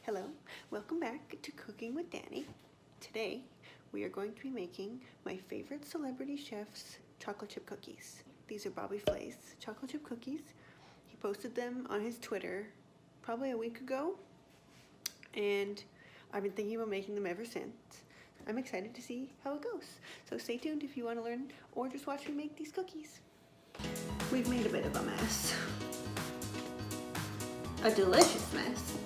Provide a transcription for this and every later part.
Hello, welcome back to Cooking with Danny. Today we are going to be making my favorite celebrity chef's chocolate chip cookies. These are Bobby Flay's chocolate chip cookies. He posted them on his Twitter probably a week ago, and I've been thinking about making them ever since. I'm excited to see how it goes. So stay tuned if you want to learn or just watch me make these cookies. We've made a bit of a mess. A delicious mess.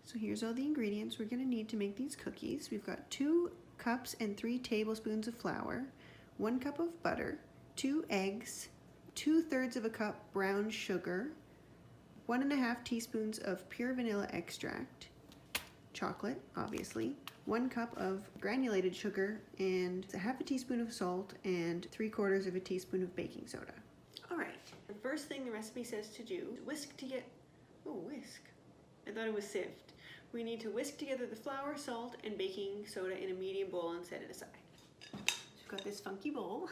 So here's all the ingredients we're going to need to make these cookies. We've got 2 cups and 3 tablespoons of flour, 1 cup of butter, 2 eggs, 2/3 of a cup brown sugar, 1.5 teaspoons of pure vanilla extract, chocolate, obviously, 1 cup of granulated sugar, and 1/2 teaspoon of salt, and 3/4 of a teaspoon of baking soda. All right, the first thing the recipe says to do is whisk to get, whisk. I thought it was sift. We need to whisk together the flour, salt, and baking soda in a medium bowl and set it aside. So we've got this funky bowl,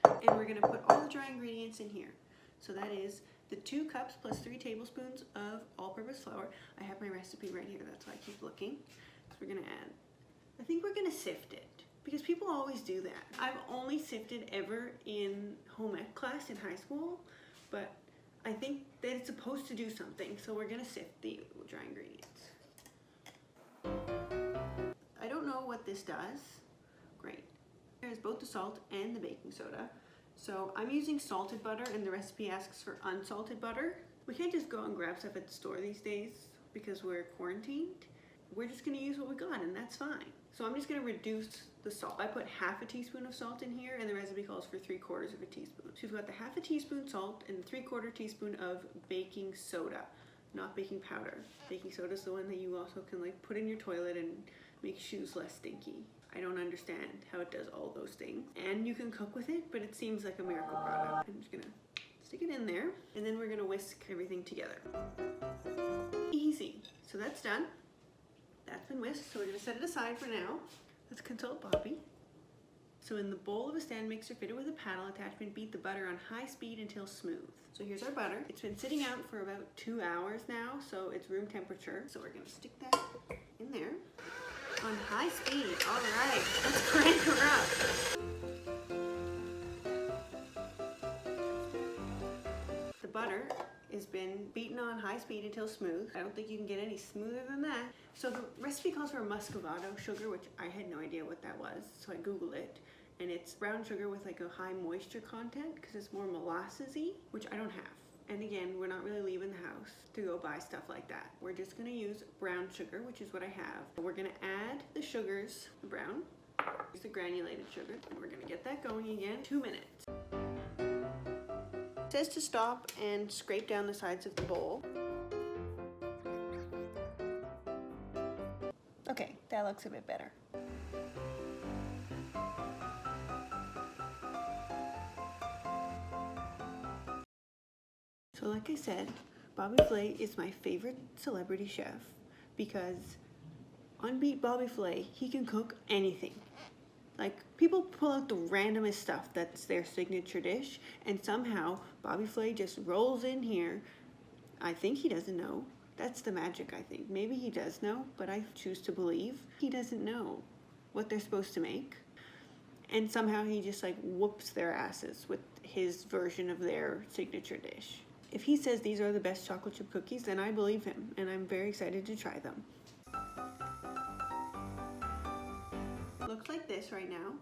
and we're gonna put all the dry ingredients in here. So that is the 2 cups plus 3 tablespoons of all-purpose flour. I have my recipe right here, that's why I keep looking. So we're gonna add, I think we're gonna sift it, because people always do that. I've only sifted ever in home ec class in high school, but I think that it's supposed to do something, so we're gonna sift the dry ingredients. I don't know what this does. Great. There's both the salt and the baking soda. So I'm using salted butter, and the recipe asks for unsalted butter. We can't just go and grab stuff at the store these days because we're quarantined. We're just gonna use what we got, and that's fine. So I'm just gonna reduce the salt. I put 1/2 teaspoon of salt in here, and the recipe calls for 3/4 of a teaspoon. So we've got the 1/2 teaspoon salt and 3/4 teaspoon of baking soda, not baking powder. Baking soda is the one that you also can like put in your toilet and make shoes less stinky. I don't understand how it does all those things. And you can cook with it, but it seems like a miracle product. I'm just gonna stick it in there, and then we're gonna whisk everything together. Easy. So that's done. That's been whisked, so we're gonna set it aside for now. Let's consult Bobby. So in the bowl of a stand mixer fitted with a paddle attachment, beat the butter on high speed until smooth. So here's our butter. It's been sitting out for about 2 hours now, so it's room temperature. So we're gonna stick that in there on high speed. All right, let's crank her up. The butter has been beaten on high speed until smooth. I don't think you can get any smoother than that. So the recipe calls for muscovado sugar, which I had no idea what that was, so I Googled it. And it's brown sugar with like a high moisture content because it's more molassesy, which I don't have. And again, we're not really leaving the house to go buy stuff like that. We're just gonna use brown sugar, which is what I have. We're gonna add the sugars, the brown, use the granulated sugar, and we're gonna get that going again, 2 minutes. It says to stop and scrape down the sides of the bowl. Okay, that looks a bit better. So like I said, Bobby Flay is my favorite celebrity chef because unbeat Bobby Flay, he can cook anything. Like, people pull out the randomest stuff that's their signature dish, and somehow Bobby Flay just rolls in here. I think he doesn't know. That's the magic, I think. Maybe he does know, but I choose to believe he doesn't know what they're supposed to make. And somehow he just like whoops their asses with his version of their signature dish. If he says these are the best chocolate chip cookies, then I believe him, and I'm very excited to try them. Looks like this right now.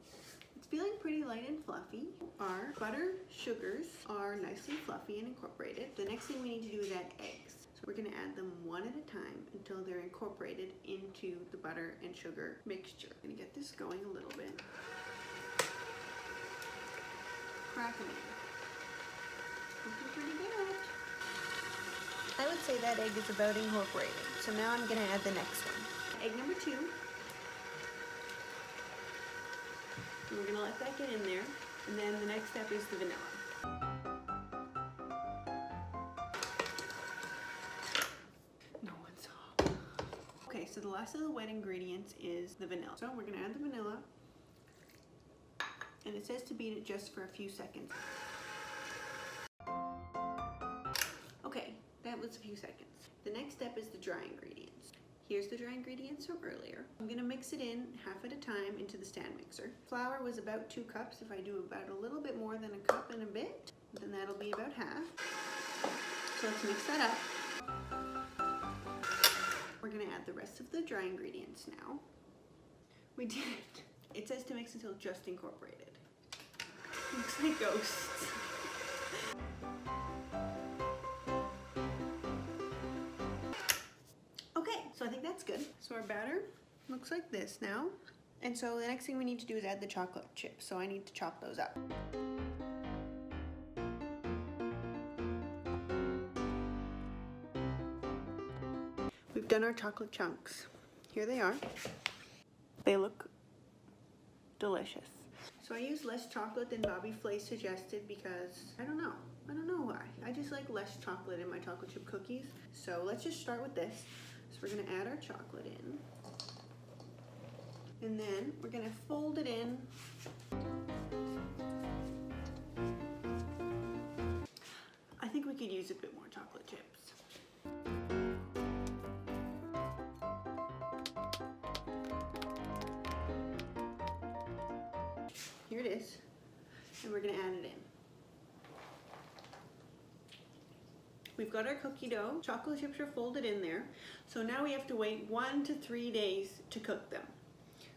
It's feeling pretty light and fluffy. Our butter sugars are nicely fluffy and incorporated. The next thing we need to do is add eggs. So we're gonna add them one at a time until they're incorporated into the butter and sugar mixture. I'm gonna get this going a little bit. Crack them in. Looking pretty good. I would say that egg is about incorporated. So now I'm gonna add the next one. Egg number 2. And we're gonna let that get in there, and then the next step is the vanilla. No one saw. Okay, so the last of the wet ingredients is the vanilla. So we're gonna add the vanilla, and it says to beat it just for a few seconds. Okay, that was a few seconds. The next step is the dry ingredients. Here's the dry ingredients from earlier. I'm gonna mix it in half at a time into the stand mixer. Flour was about 2 cups. If I do about a little bit more than a cup and a bit, then that'll be about half. So let's mix that up. We're gonna add the rest of the dry ingredients now. We did it. It says to mix until just incorporated. Looks like ghosts. Okay, so I think that's good. So our batter looks like this now. And so the next thing we need to do is add the chocolate chips. So I need to chop those up. We've done our chocolate chunks. Here they are. They look delicious. So I use less chocolate than Bobby Flay suggested because I don't know why. I just like less chocolate in my chocolate chip cookies. So let's just start with this. So we're gonna add our chocolate in. And then we're gonna fold it in. I think we could use a bit more chocolate chips. Here it is, and we're gonna add it in. We've got our cookie dough. Chocolate chips are folded in there. So now we have to wait 1 to 3 days to cook them,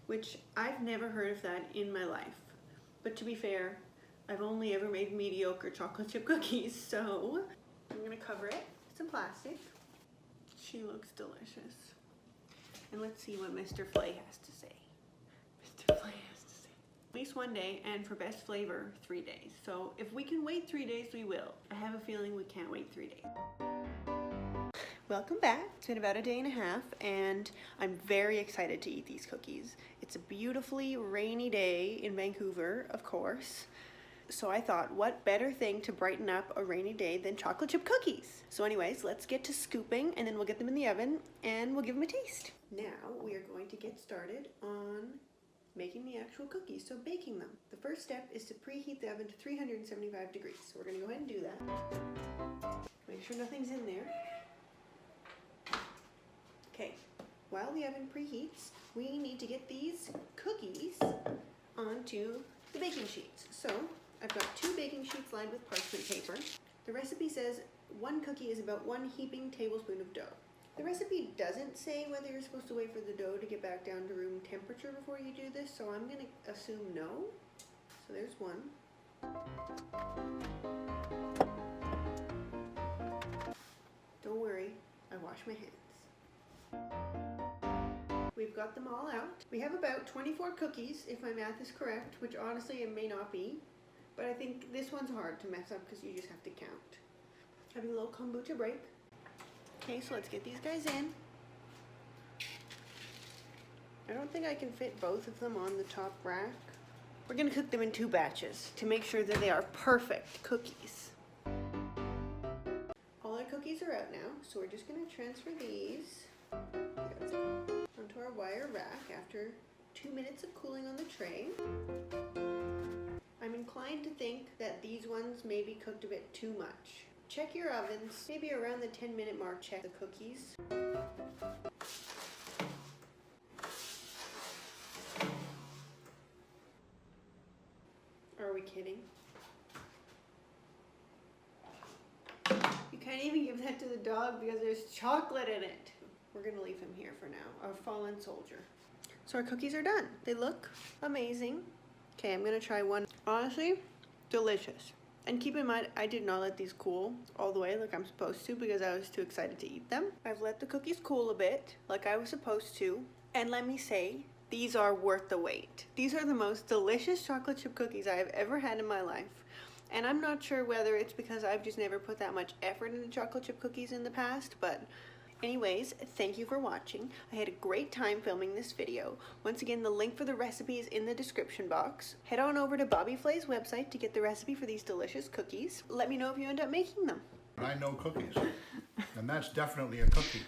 which I've never heard of that in my life. But to be fair, I've only ever made mediocre chocolate chip cookies, so I'm gonna cover it with some plastic. She looks delicious. And let's see what Mr. Flay has to say. Mr. Flay has to say. At least 1 day, and for best flavor, 3 days. So if we can wait 3 days, we will. I have a feeling we can't wait 3 days. Welcome back. It's been about a day and a half, and I'm very excited to eat these cookies. It's a beautifully rainy day in Vancouver, of course. So I thought, what better thing to brighten up a rainy day than chocolate chip cookies? So anyways, let's get to scooping, and then we'll get them in the oven, and we'll give them a taste. Now we are going to get started on making the actual cookies, so baking them. The first step is to preheat the oven to 375 degrees. So we're gonna go ahead and do that. Make sure nothing's in there. Okay, while the oven preheats, we need to get these cookies onto the baking sheets. So I've got 2 baking sheets lined with parchment paper. The recipe says 1 cookie is about 1 heaping tablespoon of dough. The recipe doesn't say whether you're supposed to wait for the dough to get back down to room temperature before you do this, so I'm gonna assume no. So there's 1. Don't worry, I wash my hands. We've got them all out. We have about 24 cookies, if my math is correct, which honestly it may not be, but I think this one's hard to mess up because you just have to count. Having a little kombucha break. Okay, so let's get these guys in. I don't think I can fit both of them on the top rack. We're gonna cook them in 2 batches to make sure that they are perfect cookies. All our cookies are out now, so we're just gonna transfer these onto our wire rack after 2 minutes of cooling on the tray. I'm inclined to think that these ones may be cooked a bit too much. Check your ovens, maybe around the 10-minute mark, check the cookies. Are we kidding? You can't even give that to the dog because there's chocolate in it. We're gonna leave him here for now, our fallen soldier. So our cookies are done. They look amazing. Okay, I'm gonna try one. Honestly, delicious. And keep in mind, I did not let these cool all the way like I'm supposed to because I was too excited to eat them. I've let the cookies cool a bit like I was supposed to. And let me say, these are worth the wait. These are the most delicious chocolate chip cookies I have ever had in my life. And I'm not sure whether it's because I've just never put that much effort into chocolate chip cookies in the past, but anyways, thank you for watching. I had a great time filming this video. Once again, the link for the recipe is in the description box. Head on over to Bobby Flay's website to get the recipe for these delicious cookies. Let me know if you end up making them. I know cookies, and that's definitely a cookie.